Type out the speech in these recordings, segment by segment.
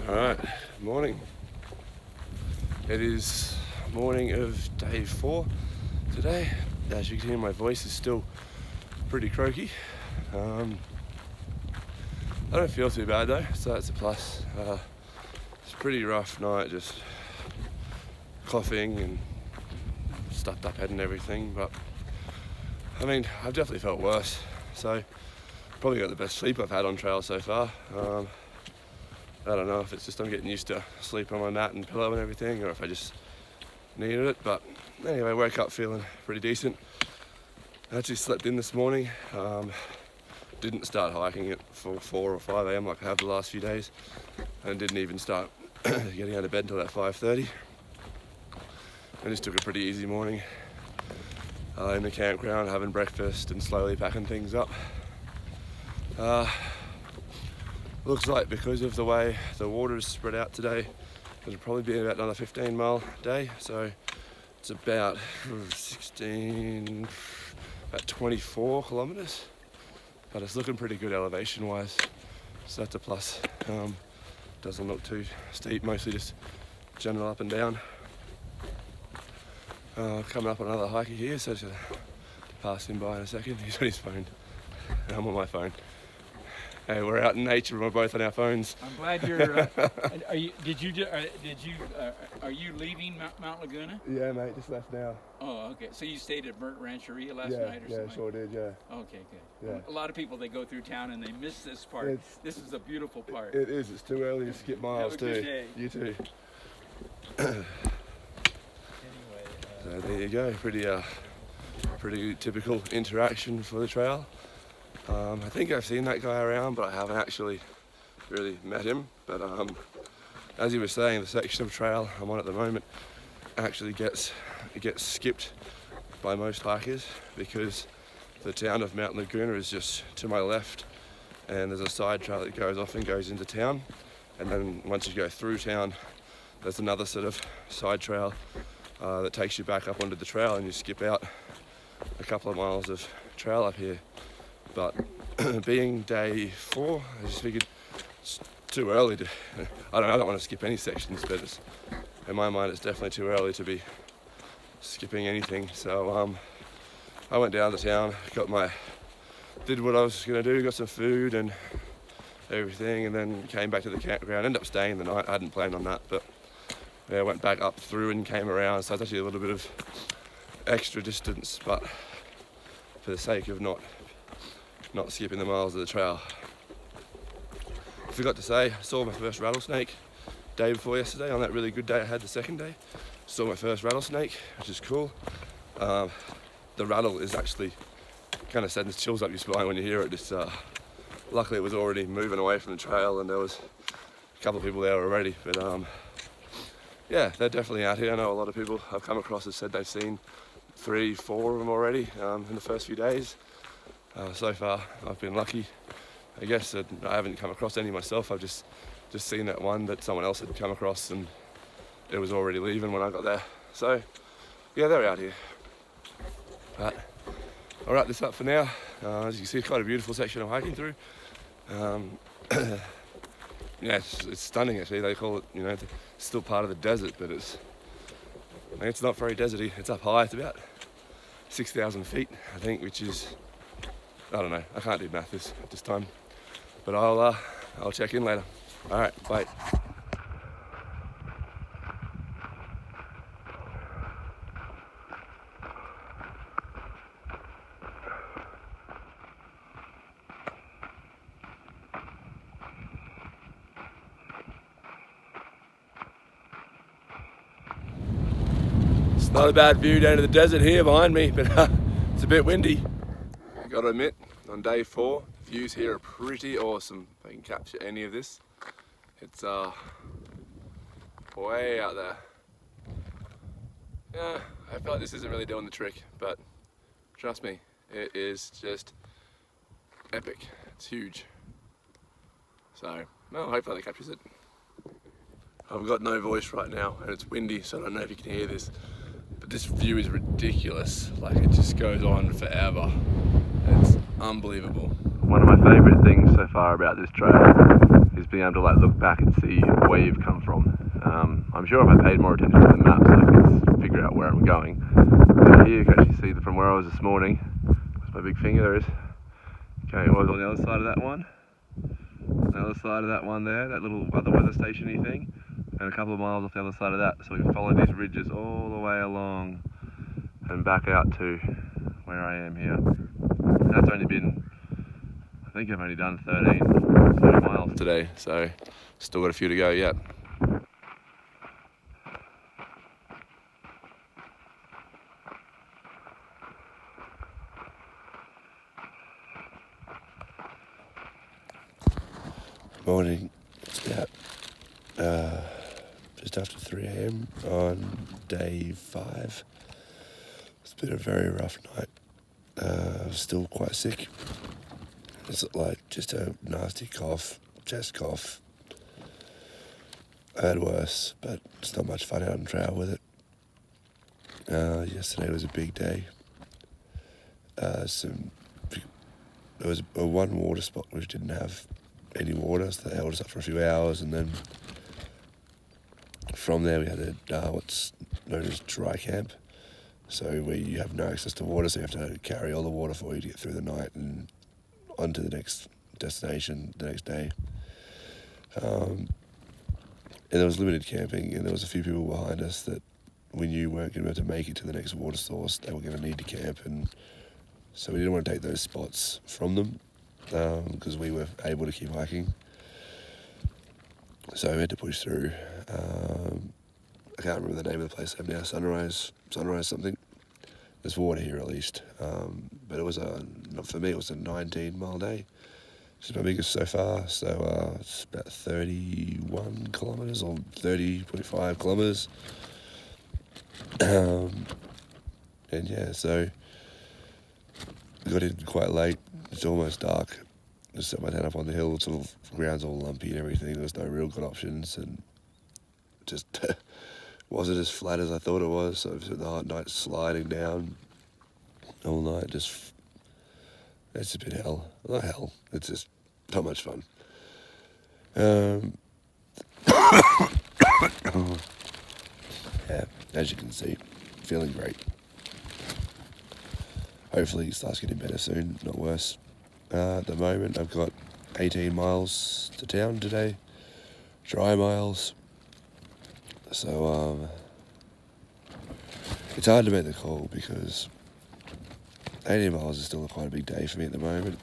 Alright, morning. It is morning of day 4 today. As you can hear, my voice is still pretty croaky. I don't feel too bad though, so that's a plus. It's a pretty rough night, just coughing and stuffed up head and everything, but I mean, I've definitely felt worse, so probably got the best sleep I've had on trail so far. I don't know if it's just I'm getting used to sleep on my mat and pillow and everything, or if I just needed it, but anyway, woke up feeling pretty decent. I actually slept in this morning. Didn't start hiking at 4 or 5 a.m. like I have the last few days, and didn't even start getting out of bed until about 5:30. I just took a pretty easy morning in the campground, having breakfast and slowly packing things up. Looks like because of the way the water is spread out today, it'll probably be about another 15-mile day, so it's about 24 kilometers, but it's looking pretty good elevation wise, so that's a plus. Doesn't look too steep, mostly just general up and down. Coming up on another hiker here, so just pass him by in a second. He's on his phone and I'm on my phone. Hey, we're out in nature. We're both on our phones. I'm glad you're. Are you leaving Mount Laguna? Yeah, mate. Just left now. Oh, okay. So you stayed at Burnt Rancheria last night or something? Yeah, sure did. Yeah. Okay, good. Yeah. A lot of people, they go through town and they miss this part. This is a beautiful part. It is. It's too early to skip miles Have a good day. You too. Anyway. So there you go. Pretty typical interaction for the trail. I think I've seen that guy around, but I haven't actually really met him. But as he was saying, the section of trail I'm on at the moment actually gets skipped by most hikers because the town of Mount Laguna is just to my left, and there's a side trail that goes off and goes into town, and then once you go through town, there's another sort of side trail that takes you back up onto the trail, and you skip out a couple of miles of trail up here. But being day 4, I just figured it's too early to, I don't want to skip any sections, but in my mind it's definitely too early to be skipping anything. So I went down to town, did what I was going to do, got some food and everything, and then came back to the campground. Ended up staying the night. I hadn't planned on that, but yeah, I went back up through and came around, so it's actually a little bit of extra distance, but for the sake of not skipping the miles of the trail. I forgot to say, I saw my first rattlesnake day before yesterday. On that really good day I had the second day, saw my first rattlesnake, which is cool. The rattle is actually kind of sends chills up your spine when you hear it. Just luckily it was already moving away from the trail and there was a couple of people there already, but yeah, they're definitely out here. I know a lot of people I've come across have said they've seen 3, 4 of them already in the first few days. So far I've been lucky. I guess that I haven't come across any myself. I've just seen that one that someone else had come across, and it was already leaving when I got there. So yeah, they're out here. But I'll wrap this up for now. As you can see, it's quite a beautiful section I'm hiking through. Yeah, it's stunning actually. They call it, it's still part of the desert, but it's not very deserty. It's up high. It's about 6,000 feet, I think, which is, I don't know. I can't do math this time, but I'll check in later. All right, bye. It's not a bad view down to the desert here behind me, but it's a bit windy. I gotta admit, on day 4, the views here are pretty awesome. If I can capture any of this, it's way out there. Yeah, I feel like this isn't really doing the trick, but trust me, it is just epic. It's huge. So, well, hopefully that captures it. I've got no voice right now, and it's windy, so I don't know if you can hear this, but this view is ridiculous. Like, it just goes on forever. It's unbelievable. One of my favourite things so far about this trail is just being able to like look back and see where you've come from. I'm sure if I paid more attention to the maps, I could figure out where I'm going. But here you can actually see from where I was this morning. That's my big finger, there it is. Okay, it was on the other side of that one. The other side of that one there, that little other weather station-y thing, and a couple of miles off the other side of that. So we can follow these ridges all the way along and back out to where I am here. And that's only been, I think I've only done 30 miles today, so still got a few to go yet. Morning, it's about just after 3 AM on day 5. It's been a very rough night. Still quite sick. It's like just a nasty cough, chest cough. I had worse, but it's not much fun out on trail with it. Yesterday was a big day. There was a one water spot which didn't have any water, so they held us up for a few hours, and then from there we had what's known as dry camp, so where you have no access to water, so you have to carry all the water for you to get through the night and onto the next destination the next day. And there was limited camping, and there was a few people behind us that we knew weren't going to be able to make it to the next water source. They were going to need to camp, and so we didn't want to take those spots from them, because we were able to keep hiking. So we had to push through. I can't remember the name of the place now, Sunrise something. There's water here at least. But it was for me it was a 19-mile day. Which is my biggest so far. So it's about 31 kilometres or 30.5 kilometres. And yeah, so we got in quite late. It's almost dark. Just set my tent up on the hill, sort of ground's all lumpy and everything. There was no real good options, and just wasn't as flat as I thought it was. So the hot night sliding down all night, it's a bit hell. Not hell, it's just not much fun. Yeah, as you can see, feeling great. Hopefully it starts getting better soon, not worse. At the moment I've got 18 miles to town today, dry miles. So it's hard to make the call because 18 miles is still quite a big day for me at the moment,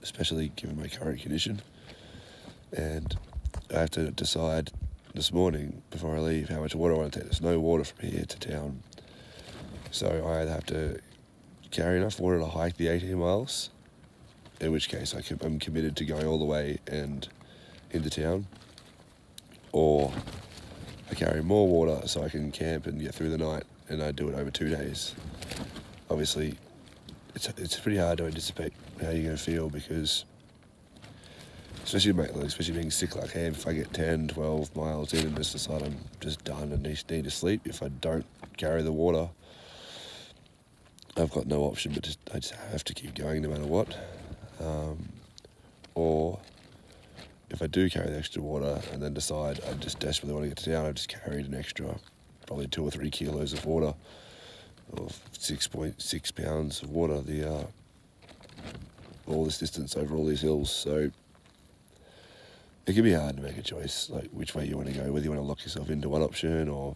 especially given my current condition. And I have to decide this morning before I leave how much water I want to take. There's no water from here to town, so I either have to carry enough water to hike the 18 miles, in which case I'm committed to going all the way and into town, or I carry more water so I can camp and get through the night, and I do it over 2 days. Obviously, it's pretty hard to anticipate how you're going to feel, because especially being sick like I am, if I get 10, 12 miles in and just decide I'm just done and need to sleep, if I don't carry the water, I've got no option but I just have to keep going no matter what. Or if I do carry the extra water and then decide I just desperately want to get to town, I've just carried an extra probably 2 or 3 kilos of water, or 6.6 pounds of water, all this distance over all these hills. So it can be hard to make a choice, like which way you want to go, whether you want to lock yourself into one option or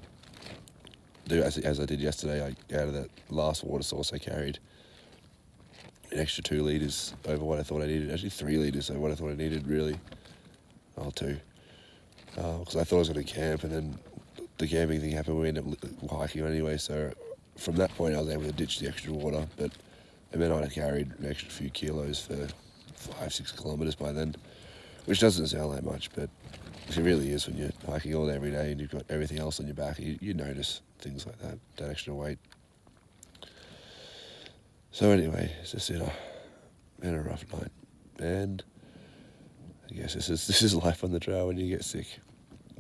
do as I did yesterday. Out of that last water source I carried an extra 2 litres over what I thought I needed, actually 3 litres over what I thought I needed really, 2, because I thought I was going to camp, and then the camping thing happened, we ended up hiking anyway, so from that point I was able to ditch the extra water, but it meant I'd have carried an extra few kilos for 5-6 kilometres by then, which doesn't sound like much, but it really is when you're hiking all day every day and you've got everything else on your back. You notice things like that extra weight. So anyway, it's just been a rough night, and I guess this is life on the trail when you get sick.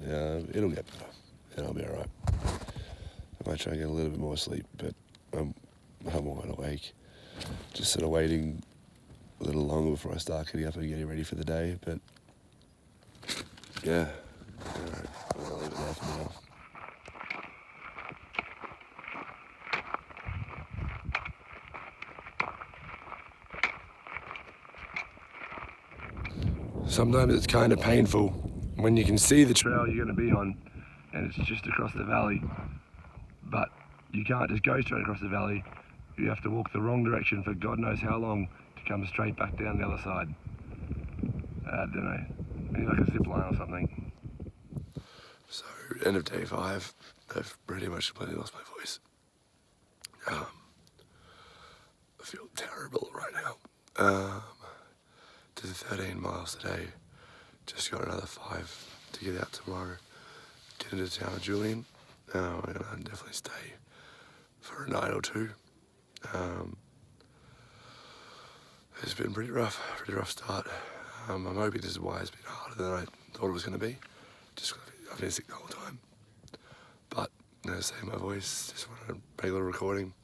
It'll get better, and I'll be alright. I might try and get a little bit more sleep, but I'm wide awake, just sort of waiting a little longer before I start getting up and getting ready for the day, but yeah, alright, I'll leave it there for now. Sometimes it's kind of painful when you can see the trail you're going to be on and it's just across the valley, but you can't just go straight across the valley. You have to walk the wrong direction for God knows how long to come straight back down the other side. I don't know, maybe like a zip line or something. So, end of day 5, I've pretty much completely lost my voice. I feel terrible right now. Did 13 miles today, just got another 5 to get out tomorrow. Get into the town of Julian. We're gonna definitely stay for a night or 2. It's been pretty rough start. I'm hoping this is why it's been harder than I thought it was going to be. Just 'cause I've been sick the whole time. But, you know, saving my voice, just wanted a regular recording.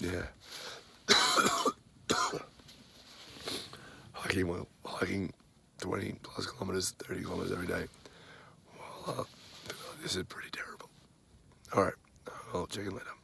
Yeah. Hiking 20 plus kilometers, 30 kilometers every day. Well, this is pretty terrible. All right, I'll check in later.